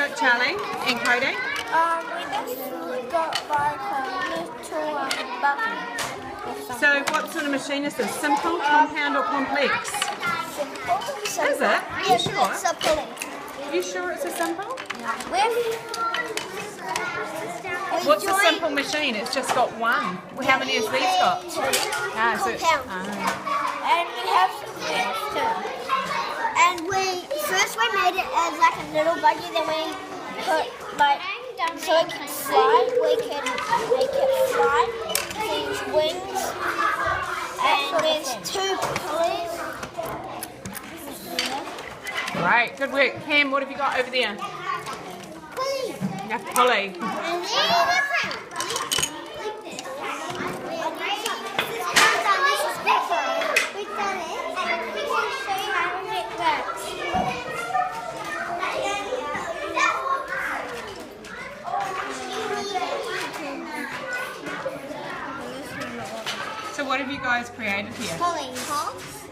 work, Charlie, in coding? We just got like a little button. So what sort of machine is this? Simple, compound or complex? Simple. Is it? Are you Yes, sure? it's a pulley. Are you sure it's a simple? What's a simple machine? It's just got one. Well, how many has these got? Ah, so, Compound. And we have wheels too. And first we made it as like a little buggy, then we put like, so it can fly, we can make it fly, these wings, and there's two pulleys. Right, good work. Cam, what have you got over there? Pulley. A pulley. And then So what have you guys created here? pulleys.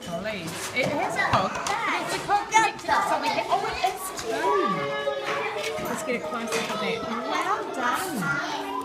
Pulleys. It has a hook, but it's a hook connected to something. Oh, it is too. Let's get a close up of that. Well done.